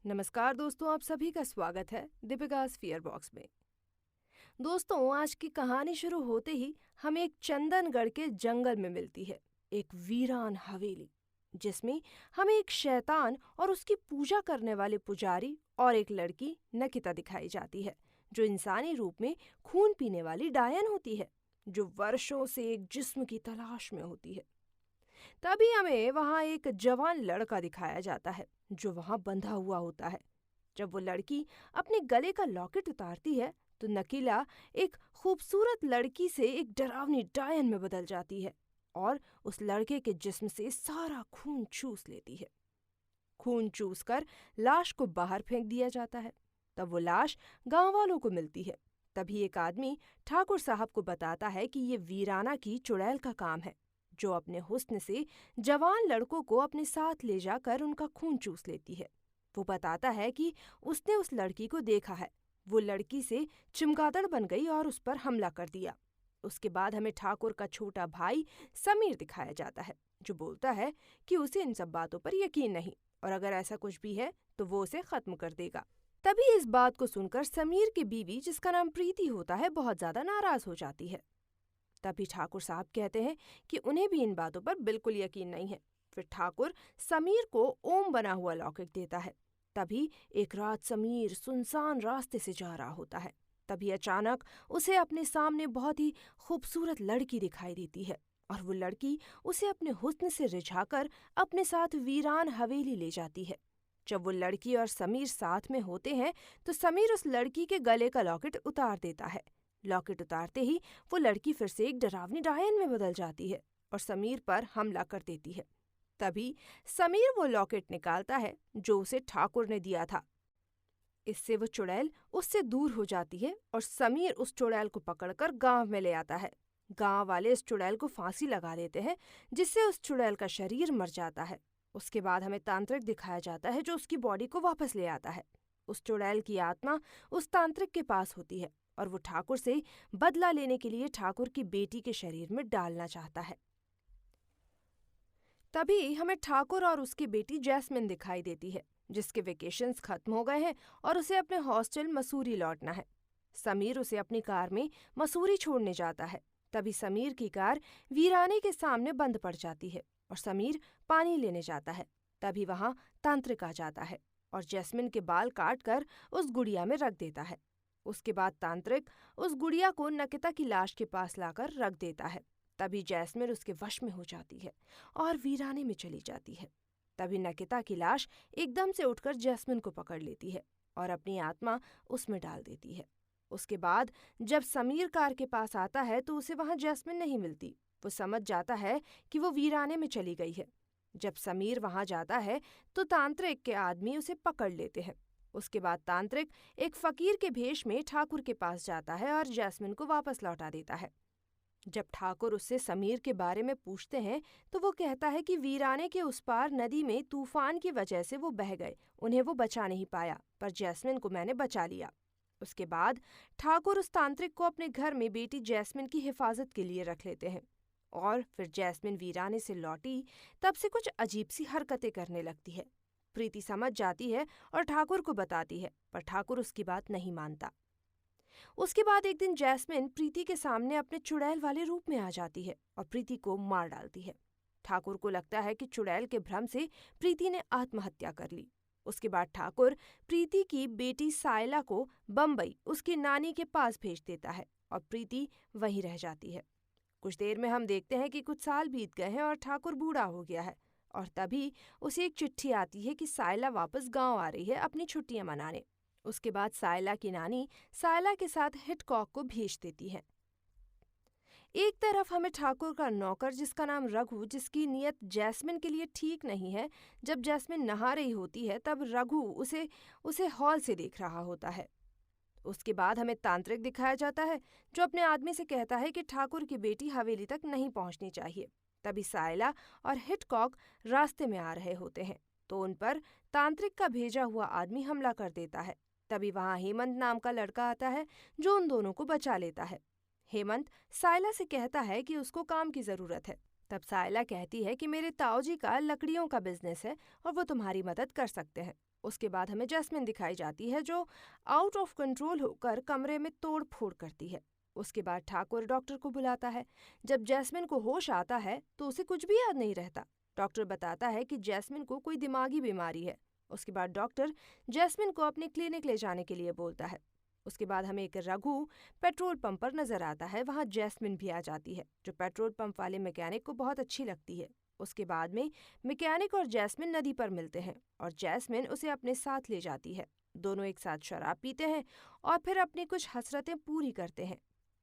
नमस्कार दोस्तों, आप सभी का स्वागत है दीपिका's फियर बॉक्स में। दोस्तों, आज की कहानी शुरू होते ही हमें एक चंदनगढ़ के जंगल में मिलती है एक वीरान हवेली, जिसमें हमें एक शैतान और उसकी पूजा करने वाले पुजारी और एक लड़की नकिता दिखाई जाती है, जो इंसानी रूप में खून पीने वाली डायन होती है, जो वर्षों से एक जिस्म की तलाश में होती है। तभी हमें वहां एक जवान लड़का दिखाया जाता है जो वहां बंधा हुआ होता है। जब वो लड़की अपने गले का लॉकेट उतारती है तो नकीला एक खूबसूरत लड़की से एक डरावनी डायन में बदल जाती है और उस लड़के के जिस्म से सारा खून चूस लेती है। खून चूस कर लाश को बाहर फेंक दिया जाता है। तब वो लाश गांव वालों को मिलती है। तभी एक आदमी ठाकुर साहब को बताता है कि ये वीराना की चुड़ैल का काम है, जो अपने हुस्न से जवान लड़कों को अपने साथ ले जाकर उनका खून चूस लेती है। वो बताता है कि उसने उस लड़की को देखा है। वो लड़की से चमगादड़ बन गई और उस पर हमला कर दिया। उसके बाद हमें ठाकुर का छोटा भाई समीर दिखाया जाता है, जो बोलता है कि उसे इन सब बातों पर यकीन नहीं और अगर ऐसा कुछ भी है तो वो उसे खत्म कर देगा। तभी इस बात को सुनकर समीर की बीवी, जिसका नाम प्रीति होता है, बहुत ज्यादा नाराज हो जाती है। तभी ठाकुर साहब कहते हैं कि उन्हें भी इन बातों पर बिल्कुल यकीन नहीं है। फिर ठाकुर समीर को ओम बना हुआ लॉकेट देता है। तभी एक रात समीर सुनसान रास्ते से जा रहा होता है। तभी अचानक उसे अपने सामने बहुत ही खूबसूरत लड़की दिखाई देती है और वो लड़की उसे अपने हुस्न से रिझाकर अपने साथ वीरान हवेली ले जाती है। जब वो लड़की और समीर साथ में होते हैं तो समीर उस लड़की के गले का लॉकेट उतार देता है। लॉकेट उतारते ही वो लड़की फिर से एक डरावनी डायन में बदल जाती है और समीर पर हमला कर देती है। तभी समीर वो लॉकेट निकालता है जो उसे ठाकुर ने दिया था। इससे वो चुड़ैल उससे दूर हो जाती है और समीर उस चुड़ैल को पकड़कर गांव में ले आता है। गांव वाले इस चुड़ैल को फांसी लगा देते हैं, जिससे उस चुड़ैल का शरीर मर जाता है। उसके बाद हमें तांत्रिक दिखाया जाता है जो उसकी बॉडी को वापस ले आता है। उस चुड़ैल की आत्मा उस तांत्रिक के पास होती है और वो ठाकुर से बदला लेने के लिए ठाकुर की बेटी के शरीर में डालना चाहता है। तभी हमें ठाकुर और उसकी बेटी जैस्मिन दिखाई देती है, जिसके वेकेशंस खत्म हो गए हैं और उसे अपने हॉस्टल मसूरी लौटना है। समीर उसे अपनी कार में मसूरी छोड़ने जाता है। तभी समीर की कार वीराने के सामने बंद पड़ जाती है और समीर पानी लेने जाता है। तभी वहां तांत्रिक आ जाता है और जैस्मिन के बाल काट कर उस गुड़िया में रख देता है। उसके बाद तांत्रिक उस गुड़िया को नकिता की लाश के पास लाकर रख देता है। तभी जैस्मिन उसके वश में हो जाती है और वीराने में चली जाती है। तभी नकिता की लाश एकदम से उठकर जैस्मिन को पकड़ लेती है और अपनी आत्मा उसमें डाल देती है। उसके बाद जब समीर कार के पास आता है तो उसे वहां जैस्मिन नहीं मिलती। वो समझ जाता है कि वो वीराने में चली गई है। जब समीर वहां जाता है तो तांत्रिक के आदमी उसे पकड़ लेते हैं। उसके बाद तांत्रिक एक फकीर के भेष में ठाकुर के पास जाता है और जैस्मिन को वापस लौटा देता है। जब ठाकुर उससे समीर के बारे में पूछते हैं तो वो कहता है कि वीराने के उस पार नदी में तूफान की वजह से वो बह गए, उन्हें वो बचा नहीं पाया, पर जैस्मिन को मैंने बचा लिया। उसके बाद ठाकुर उस तांत्रिक को अपने घर में बेटी जैस्मिन की हिफाजत के लिए रख लेते हैं और फिर जैस्मिन वीराने से लौटी तब से कुछ अजीब सी हरकतें करने लगती है। प्रीति समझ जाती है और ठाकुर को बताती है, पर ठाकुर उसकी बात नहीं मानता। उसके बाद एक दिन जैस्मिन प्रीति के सामने अपने चुड़ैल वाले रूप में आ जाती है और प्रीति को मार डालती है। ठाकुर को लगता है कि चुड़ैल के भ्रम से प्रीति ने आत्महत्या कर ली। उसके बाद ठाकुर प्रीति की बेटी सायला को बम्बई उसकी नानी के पास भेज देता है और प्रीति वहीं रह जाती है। कुछ देर में हम देखते हैं कि कुछ साल बीत गए हैं और ठाकुर बूढ़ा हो गया है और तभी उसे एक चिट्ठी आती है कि सायला वापस गांव आ रही है अपनी छुट्टियां मनाने। उसके बाद सायला की नानी सायला के साथ हिटकॉक को भेज देती है। एक तरफ हमें ठाकुर का नौकर, जिसका नाम रघु, जिसकी नीयत जैस्मिन के लिए ठीक नहीं है, जब जैस्मिन नहा रही होती है तब रघु उसे हॉल से देख रहा होता है। उसके बाद हमें तांत्रिक दिखाया जाता है जो अपने आदमी से कहता है कि ठाकुर की बेटी हवेली तक नहीं पहुंचनी चाहिए। तभी सायला और हिटकॉक रास्ते में आ रहे होते हैं तो उन पर तांत्रिक का भेजा हुआ आदमी हमला कर देता है। तभी वहां हेमंत नाम का लड़का आता है जो उन दोनों को बचा लेता है। हेमंत सायला से कहता है कि उसको काम की जरूरत है। तब सायला कहती है कि मेरे ताऊजी का लकड़ियों का बिजनेस है और वो तुम्हारी मदद कर सकते हैं। उसके बाद हमें जैस्मिन दिखाई जाती है जो आउट ऑफ कंट्रोल होकर कमरे में तोड़ फोड़ करती है। उसके बाद ठाकुर डॉक्टर को बुलाता है। जब जैस्मिन को होश आता है तो उसे कुछ भी याद नहीं रहता। डॉक्टर बताता है कि जैस्मिन को कोई दिमागी बीमारी है। उसके बाद डॉक्टर जैस्मिन को अपने क्लिनिक ले जाने के लिए बोलता है। उसके बाद हमें एक रघु पेट्रोल पंप पर नजर आता है। वहाँ जैस्मिन भी आ जाती है जो पेट्रोल पंप वाले मैकेनिक को बहुत अच्छी लगती है। उसके बाद में मैकेनिक और जैस्मिन नदी पर मिलते हैं और जैस्मिन उसे अपने साथ ले जाती है। दोनों एक साथ शराब पीते हैं और फिर अपनी कुछ हसरतें पूरी करते हैं।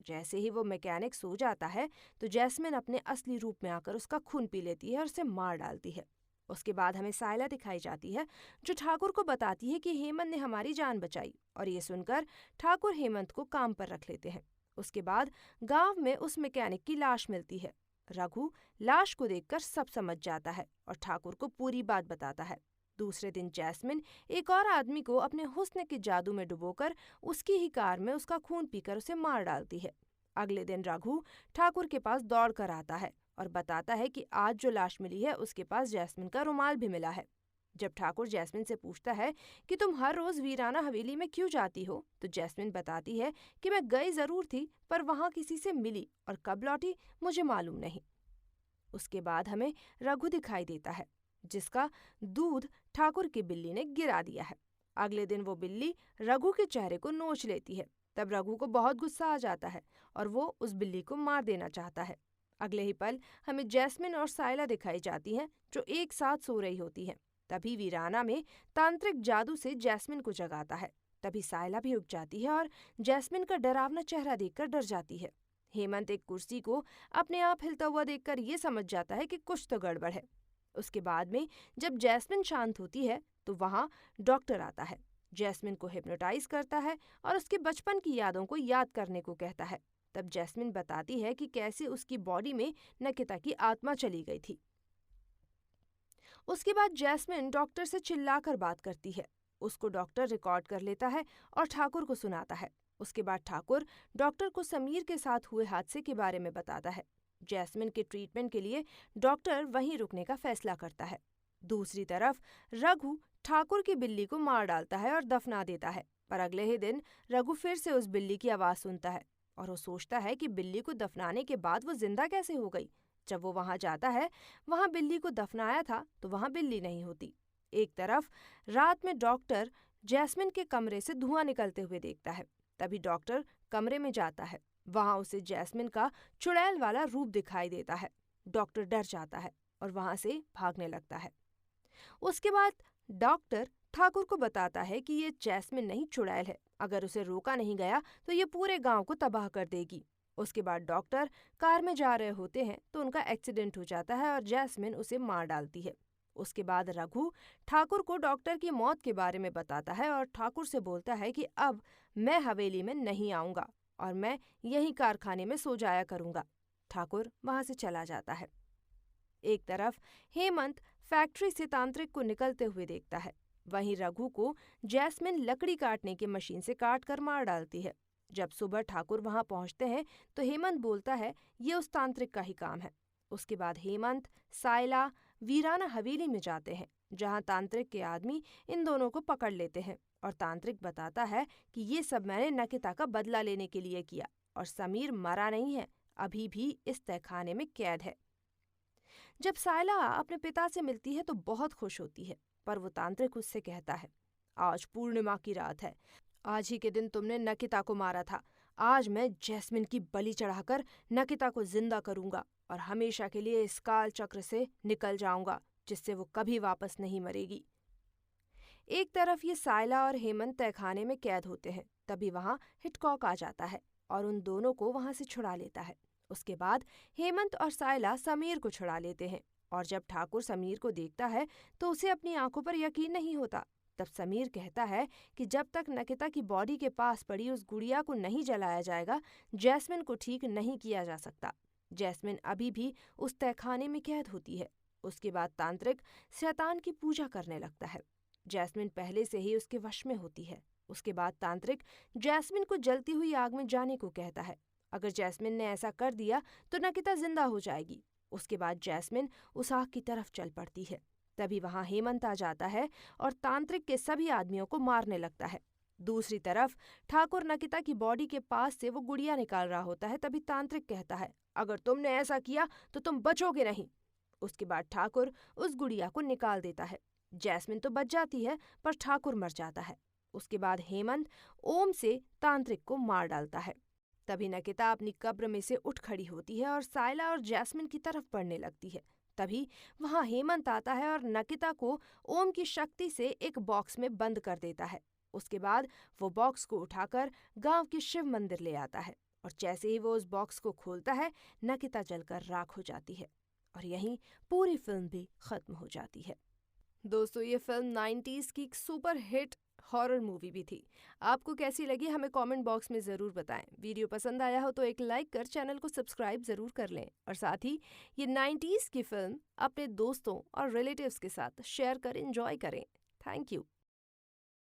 जैसे ही वो मैकेनिक सो जाता है तो जैस्मिन अपने असली रूप में आकर उसका खून पी लेती है और उसे मार डालती है। उसके बाद हमें सायला दिखाई जाती है जो ठाकुर को बताती है कि हेमंत ने हमारी जान बचाई, और ये सुनकर ठाकुर हेमंत को काम पर रख लेते हैं। उसके बाद गांव में उस मैकेनिक की लाश मिलती है। रघु लाश को देखकर सब समझ जाता है और ठाकुर को पूरी बात बताता है। दूसरे दिन जैस्मिन एक और आदमी को अपने हुस्न के जादू में डुबोकर उसकी ही कार में उसका खून पीकर उसे मार डालती है। अगले दिन रघु ठाकुर के पास दौड़ कर आता है और बताता है कि आज जो लाश मिली है उसके पास जैस्मिन का रुमाल भी मिला है। जब ठाकुर जैस्मिन से पूछता है कि तुम हर रोज वीराना हवेली में क्यों जाती हो, तो जैस्मिन बताती है कि मैं गई जरूर थी पर वहां किसी से मिली और कब लौटी मुझे मालूम नहीं। उसके बाद हमें रघु दिखाई देता है जिसका दूध ठाकुर की बिल्ली ने गिरा दिया है। अगले दिन वो बिल्ली रघु के चेहरे को नोच लेती है। तब रघु को बहुत गुस्सा आ जाता है और वो उस बिल्ली को मार देना चाहता है। अगले ही पल हमें जैस्मिन और सायला दिखाई जाती हैं जो एक साथ सो रही होती हैं। तभी वीराना में तांत्रिक जादू से जैस्मिन को जगाता है। तभी सायला भी उठ जाती है और जैस्मिन का डरावना चेहरा देखकर डर जाती है। हेमंत एक कुर्सी को अपने आप हिलता हुआ देखकर ये समझ जाता है कि कुछ तो गड़बड़ है। उसके बाद में जब जैस्मिन शांत होती है तो वहाँ डॉक्टर आता है। जैस्मिन को हिप्नोटाइज करता है और उसके बचपन की यादों को याद करने को कहता है। तब जैस्मिन बताती है कि कैसे उसकी बॉडी में नकिता की आत्मा चली गई थी। उसके बाद जैस्मिन डॉक्टर से चिल्लाकर बात करती है। उसको डॉक्टर रिकॉर्ड कर लेता है और ठाकुर को सुनाता है। उसके बाद ठाकुर डॉक्टर को समीर के साथ हुए हादसे के बारे में बताता है। जैस्मिन के ट्रीटमेंट के लिए डॉक्टर वहीं रुकने का फैसला करता है। दूसरी तरफ रघु ठाकुर की बिल्ली को मार डालता है और दफना देता है, पर अगले ही दिन रघु फिर से उस बिल्ली की आवाज़ सुनता है और वो सोचता है कि बिल्ली को दफनाने के बाद वो जिंदा कैसे हो गई। जब वो वहाँ जाता है, वहाँ बिल्ली को दफनाया था तो वहाँ बिल्ली नहीं होती। एक तरफ रात में डॉक्टर जैस्मिन के कमरे से धुआं निकलते हुए देखता है। तभी डॉक्टर कमरे में जाता है। वहाँ उसे जैस्मिन का चुड़ैल वाला रूप दिखाई देता है। डॉक्टर डर जाता है और वहाँ से भागने लगता है। उसके बाद डॉक्टर ठाकुर को बताता है कि ये जैस्मिन नहीं चुड़ैल है। अगर उसे रोका नहीं गया तो ये पूरे गांव को तबाह कर देगी। उसके बाद डॉक्टर कार में जा रहे होते हैं तो उनका एक्सीडेंट हो जाता है और जैस्मिन उसे मार डालती है। उसके बाद रघु ठाकुर को डॉक्टर की मौत के बारे में बताता है और ठाकुर से बोलता है कि अब मैं हवेली में नहीं आऊँगा और मैं यहीं कारखाने में सो जाया करूँगा। ठाकुर वहाँ से चला जाता है। एक तरफ हेमंत फैक्ट्री से तांत्रिक को निकलते हुए देखता है। वहीं रघु को जैस्मिन लकड़ी काटने की मशीन से काट कर मार डालती है। जब सुबह ठाकुर वहां पहुंचते हैं तो हेमंत बोलता है ये उस तांत्रिक का ही काम है। उसके बाद हेमंत सायला वीराना हवेली में जाते हैं जहां तांत्रिक के आदमी इन दोनों को पकड़ लेते हैं और तांत्रिक बताता है कि ये सब मैंने नकिता का बदला लेने के लिए किया और समीर मरा नहीं है, अभी भी इस तहखाने में कैद है। जब सायला अपने पिता से मिलती है तो बहुत खुश होती है, पर वो तांत्रिक उससे कहता है आज पूर्णिमा की रात है, आज ही के दिन तुमने नकिता को मारा था। आज मैं जैस्मिन की बलि चढ़ाकर नकिता को जिंदा करूंगा और हमेशा के लिए इस काल चक्र से निकल जाऊंगा जिससे वो कभी वापस नहीं मरेगी। एक तरफ ये सायला और हेमंत तहखाने में कैद होते हैं। तभी वहाँ हिटकॉक आ जाता है और उन दोनों को वहाँ से छुड़ा लेता है। उसके बाद हेमंत और सायला समीर को छुड़ा लेते हैं और जब ठाकुर समीर को देखता है तो उसे अपनी आंखों पर यकीन नहीं होता। तब समीर कहता है कि जब तक नकिता की बॉडी के पास पड़ी उस गुड़िया को नहीं जलाया जाएगा, जैस्मिन को ठीक नहीं किया जा सकता। जैस्मिन अभी भी उस तहखाने में कैद होती है। उसके बाद तांत्रिक शैतान की पूजा करने लगता है। जैस्मिन पहले से ही उसके वश में होती है। उसके बाद तांत्रिक जैस्मिन को जलती हुई आग में जाने को कहता है। अगर जैस्मिन ने ऐसा कर दिया तो नकिता जिंदा हो जाएगी। उसके बाद जैस्मिन उस आग की तरफ चल पड़ती है। तभी वहां हेमंत आ जाता है और तांत्रिक के सभी आदमियों को मारने लगता है। दूसरी तरफ ठाकुर नकिता की बॉडी के पास से वो गुड़िया निकाल रहा होता है। तभी तांत्रिक कहता है, अगर तुमने ऐसा किया तो तुम बचोगे नहीं। उसके बाद ठाकुर उस गुड़िया को निकाल देता है। जैस्मिन तो बच जाती है पर ठाकुर मर जाता है। उसके बाद हेमंत ओम से तांत्रिक को मार डालता है। तभी नकिता अपनी कब्र में से उठ खड़ी होती है और साइला और जैस्मिन की तरफ बढ़ने लगती है। तभी वहां हेमंत आता है और नकिता को ओम की शक्ति से एक बॉक्स में बंद कर देता है। उसके बाद वो बॉक्स को उठाकर गांव के शिव मंदिर ले आता है और जैसे ही वो उस बॉक्स को खोलता है, नकिता जलकर राख हो जाती है और यहीं पूरी फिल्म भी खत्म हो जाती है। दोस्तों, ये फिल्म 90s की एक सुपर हिट हॉरर मूवी भी थी। आपको कैसी लगी हमें कमेंट बॉक्स में ज़रूर बताएं। वीडियो पसंद आया हो तो एक लाइक कर चैनल को सब्सक्राइब ज़रूर कर लें और साथ ही ये 90s की फिल्म अपने दोस्तों और रिलेटिव्स के साथ शेयर कर एंजॉय करें। Thank you.